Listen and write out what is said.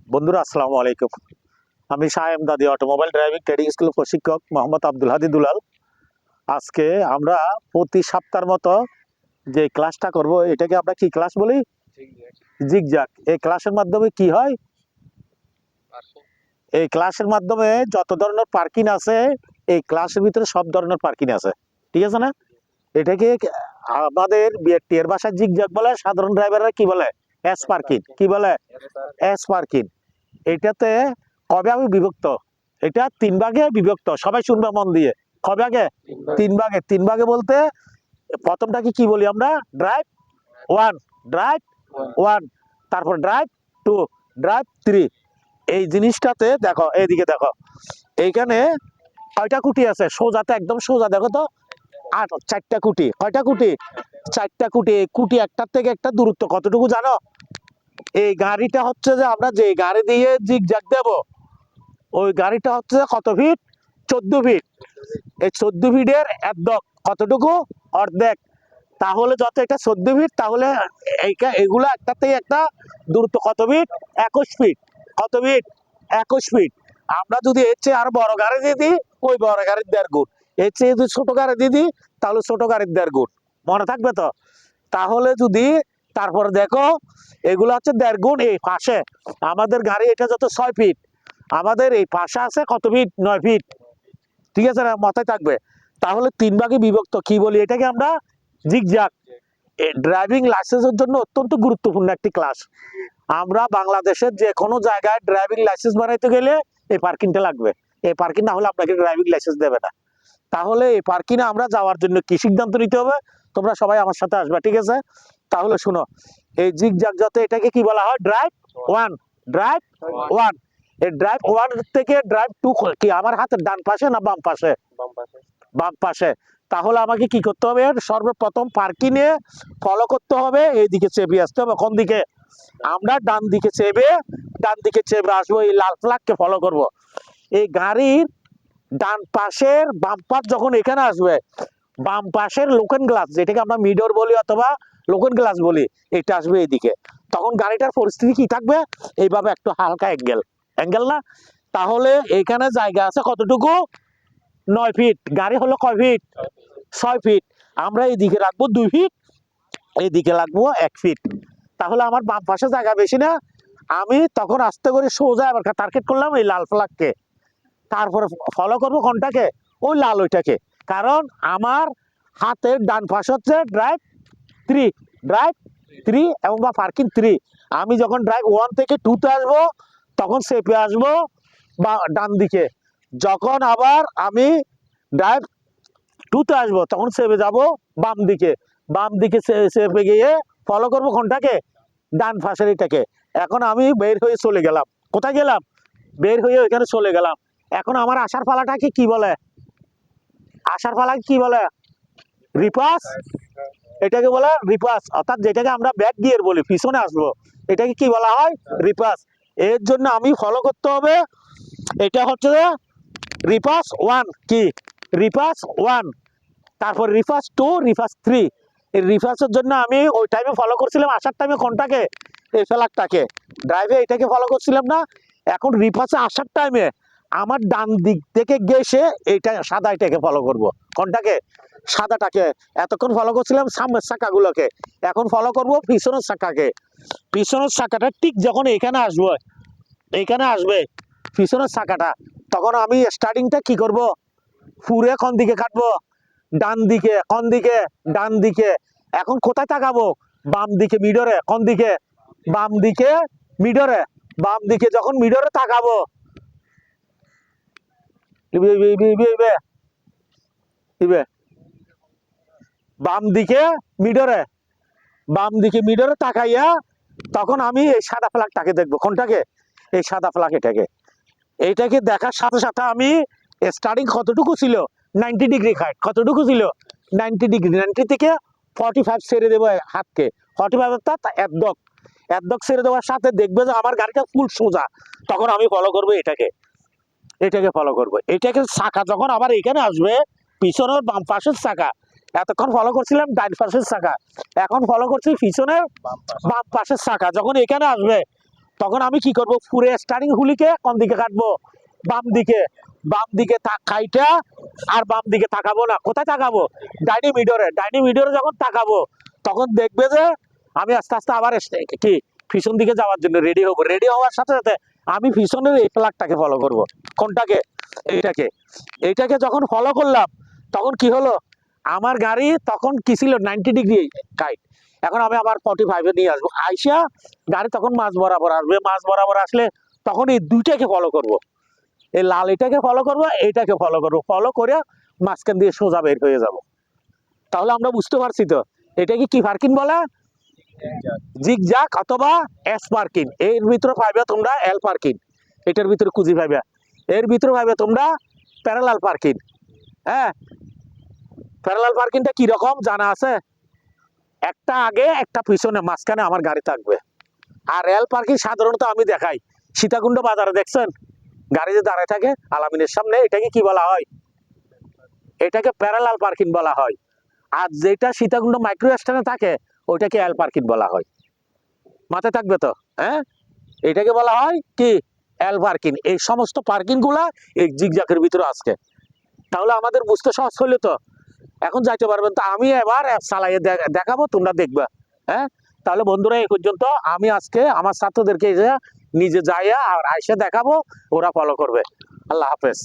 বন্ধুরা আসসালামু আলাইকুম। আমি শাহ দাদি অটোমোবাইল ড্রাইভিং ট্রেনিং স্কুল প্রশিক্ষক মোহাম্মদ আব্দুল হাদি দুলাল। আজকে আমরা প্রতি সপ্তাহের মতো যে ক্লাসটা করব এটাকে আমরা কি ক্লাস বলি? জিগজ্যাগ। এই ক্লাসের মাধ্যমে কি হয়? এই ক্লাসের মাধ্যমে যত ধরনের পার্কিং আছে এই ক্লাসের ভিতরে সব ধরনের পার্কিং আছে, ঠিক আছে না? এটাকে আমাদের বিএটির ভাষায় জিগজ্যাগ বলে, সাধারণ ড্রাইভাররা কি বলে? S parking. কি বলে? S parking. এটাতে কবে আমি বিভক্ত? এটা 3 ভাগে বিভক্ত। সবাই শুনবে মন দিয়ে। কবে ভাগে? 3 ভাগে। 3 ভাগে বলতে প্রথমটাকে কি বলি আমরা? ড্রাইভ 1, ড্রাইভ 1, তারপর ড্রাইভ 2, ড্রাইভ 3। এই জিনিসটাতে দেখো, এইদিকে দেখো, এইখানে কয়টা কুটি আছে? সোজাতে একদম সোজা দেখো তো, 4টা কুটি। কয়টা কুটি? 4টা কুটি। এই কুটি একটার থেকে একটা দূরত্ব কতটুকু জানো? এই গাড়িটা হচ্ছে যে আমরা যে গাড়ি দিয়ে জিগজ্যাগ দেব, ওই গাড়িটা হচ্ছে কত ফিট? 14 ফিট। এই 14 ফিটের অর্ধেক কতটুকু? অর্ধেক। তাহলে যত এটা 14 ফিট, তাহলে এগুলো একটা থেকে একটা দূরত্ব কত ফিট? 21 ফিট। কত ফিট? 21 ফিট। আমরা যদি এর চেয়ে আরো বড় গাড়ি দিয়ে দিই, ওই বড় গাড়ির 1.5 গুণ। এর চেয়ে যদি ছোট গাড়ি দিয়ে দিই, তাহলে ছোট গাড়ির 1.5 গুণ। মনে থাকবে তো? তাহলে যদি তারপরে দেখো, এগুলো হচ্ছে 1.5 গুণ। এই পাশে আমাদের গাড়ি এটা যত 6 ফিট, আমাদের এই পাশে আছে কত ফিট? 9 ফিট। ঠিক আছে না? মাথায় থাকবে। তাহলে 3 ভাগে বিভক্ত। কি বলি এটাকে আমরা? জিগজ্যাগ। ড্রাইভিং লাইসেন্সের জন্য অত্যন্ত গুরুত্বপূর্ণ একটি ক্লাস। আমরা বাংলাদেশের যে কোনো জায়গায় ড্রাইভিং লাইসেন্স বানাইতে গেলে এই পার্কিংটা লাগবে। এই পার্কিং না হলে আপনাকে ড্রাইভিং লাইসেন্স দেবে না। তাহলে এই পার্কিংয়ে আমরা যাওয়ার জন্য কি সিদ্ধান্ত নিতে হবে? তোমরা সবাই আমার সাথে আসবে, ঠিক আছে? তাহলে শুনো, এই জিগজ্যাগ যত, এটাকে কি বলা হয়? Drive 1, drive 1। এই ড্রাইভ 1 থেকে ড্রাইভ 2 কি আমার হাতের ডান পাশে না বাম পাশে? বাম পাশে। তাহলে আমাকে কি করতে হবে? সর্বপ্রথম পার্কিং এ ফলো করতে হবে, এইদিকে চেপে আসতে হবে। কোন দিকে? আমরা ডান দিকে চেপে আসবো, এই লাল ফ্ল্যাগকে ফলো করব। এই গাড়ির ডান পাশের বাম্পার যখন এখানে আসবে, বাম পাশের লুকিং গ্লাস, যেটাকে আমরা মিরর বলি অথবা লুকিং গ্লাস বলি, এটা আসবে এইদিকে। তখন গাড়িটার পরিস্থিতি কি থাকবে? এইভাবে একটু হালকা অ্যাঙ্গেল না? তাহলে এখানে জায়গা আছে কতটুকু? 9 ফিট। গাড়ি হলো কয় ফিট? 6 ফিট। আমরা এইদিকে রাখবো 2 ফিট, এইদিকে রাখবো 1 ফিট। তাহলে আমার বাম পাশে জায়গা বেশি না? আমি তখন আস্তে করে সোজা আবার টার্গেট করলাম এই লাল ফ্ল্যাগকে। তারপরে ফলো করবো কোনটাকে? ওই লাল ওইটাকে। কারণ আমার হাতের ডান পাশে হচ্ছে ড্রাইভ 3, ড্রাইভ 3 এবং বা পার্কিং 3। আমি যখন ড্রাইভ 1 থেকে 2তে আসবো, তখন চেপে আসবো বা ডান দিকে। যখন আবার আমি ড্রাইভ 2তে আসবো, তখন চেপে যাব বাম দিকে। বাম দিকে চেপে গিয়ে ফলো করবো কোনটাকে? ডান পাশের এটাকে। এখন আমি বের হয়ে চলে গেলাম। কোথায় গেলাম? বের হয়ে ওইখানে চলে গেলাম। এখন আমার আসার পালাটাকে কি বলে? আসার পালাকে কি বলে? রিপাস। এটাকে বলে রিপাস, অর্থাৎ যেটাকে আমরা ব্যাক গিয়ার বলি, পিছনে আসবো, এটাকে কি বলা হয়? রিপাস। এর জন্য আমি ফলো করতে হবে, এটা হচ্ছে রিপাস 1। কি? রিপাস 1। তারপর রিপাস 2, রিপাস 3। এই রিপাসের জন্য আমি ওই টাইমে ফলো করছিলাম, আসার টাইমে কোনটাকে? এই ফ্ল্যাগটাকে। ড্রাইভে এটাকে ফলো করছিলাম না? এখন রিপাসে আসার টাইমে আমার ডান দিক থেকে গেছে এইটা সাদা, এটাকে ফলো করব। কোনটাকে? সাদাটাকে। এতক্ষণ ফলো করছিলাম সামনের চাকাগুলোকে, এখন ফলো করব পিছনের চাকাকে। পিছনের চাকাটা ঠিক যখন এখানে আসবে পিছনের চাকাটা, তখন আমি স্টার্টিংটা কি করব? পুরে কোন দিকে কাটবো? ডান দিকে। কোন দিকে? ডান দিকে। এখন কোথায় তাকাবো? বাম দিকে মিডরে। কোন দিকে? বাম দিকে মিডরে। বাম দিকে যখন মিডরে তাকাবো, বাম দিকে মিডরে, বাম দিকে মিডরে তাকাইয়া তখন আমি এই সাদা ফ্ল্যাগটাকে দেখবো। কোনটাকে? এই সাদা ফ্ল্যাগ এটাকে। এইটাকে দেখার সাথে সাথে আমি স্টার্টিং কতটুকু ছিল? 90 ডিগ্রি হাইট। কতটুকু ছিল? 90 ডিগ্রি। 90 থেকে 45 ছেড়ে দেবো হাতকে। 45 অর্থাৎ অর্ধেক ছেড়ে দেওয়ার সাথে দেখবে যে আমার গাড়িটা ফুল সোজা। তখন আমি ফলো করবো এটাকে ফলো করবো। এটাকে চাকা যখন আবার এখানে আসবে, পিছনের বাম পাশের চাকা। এতক্ষণ ফলো করছিলাম ডান পাশের চাকা, এখন ফলো করছি পিছনের বাম পাশের চাকা। যখন এখানে আসবে, তখন আমি কি করব, পুরে স্টারিং হুলিকে কোন দিকে কাটবো, বাম দিকে। বাম দিকে কাইটা আর বাম দিকে তাকাবো না, কোথায় তাকাবো, ডাইনি মিডরে যখন তাকাবো তখন দেখবে যে আমি আস্তে আস্তে আবার কি পিছন দিকে যাওয়ার জন্য রেডি হবো। রেডি হওয়ার সাথে সাথে আমি পিছনের এই ফ্ল্যাগটাকে ফলো করব। কোনটাকে, এইটাকে। এইটাকে যখন ফলো করলাম তখন কি হলো, আমার গাড়ি তখন কি ছিল 90 ডিগ্রি কাইট, এখন আমি আবার 45-এ নিয়ে আসবো। আইসা গাড়ি তখন মাঝ বরাবর আসবে, মাঝ বরাবর আসলে তখন এই দুইটাকে ফলো করব। এই লাল এটাকে ফলো করবো, এইটাকে ফলো করবো, ফলো করে মাঝখান দিয়ে সোজা বের হয়ে যাব। তাহলে আমরা বুঝতে পারছি তো এটাকে কি পার্কিং বলে, জিগজ্যাগ অথবা এস পার্কিং। এর ভিতরে পাইবে তোমরা এল পার্কিং, এটার ভিতরে খুঁজি পাইবে। এর ভিতরে পাইবে তোমরা প্যারালাল পার্কিং। হ্যাঁ, প্যারালাল পার্কিংটা কি রকম জানা আছে, একটা আগে একটা পিছনে, মাঝখানে আমার গাড়ি থাকবে। আর রেল পার্কিং সাধারণত আমি দেখাই সীতাকুণ্ড বাজারে, দেখছেন গাড়ি যে দাঁড়ায় থাকে আলামিনের সামনে, এটাকে কি বলা হয়, এটাকে প্যারালাল পার্কিং বলা হয়। আর যেটা সীতাকুণ্ড মাইক্রো স্ট্যান্ডে থাকে ওইটাকে এল পার্কিং বলা হয়। মাথায় থাকবে তো, হ্যাঁ, এটাকে বলা হয় কি এল পার্কিং। এই সমস্ত পার্কিং গুলা এই জিগজ্যাগের ভিতরে আছে। তাহলে আমাদের বুঝতে সহজ হলো তো, এখন যাইতে পারবেন। তো আমি এবার চালাইয়ে দেখাবো, তোমরা দেখবা। হ্যাঁ, তাহলে বন্ধুরা এই পর্যন্ত। আমি আজকে আমার ছাত্রদেরকে নিজে যাইয়া আর আইসে দেখাবো, ওরা ফলো করবে। আল্লাহ হাফেজ।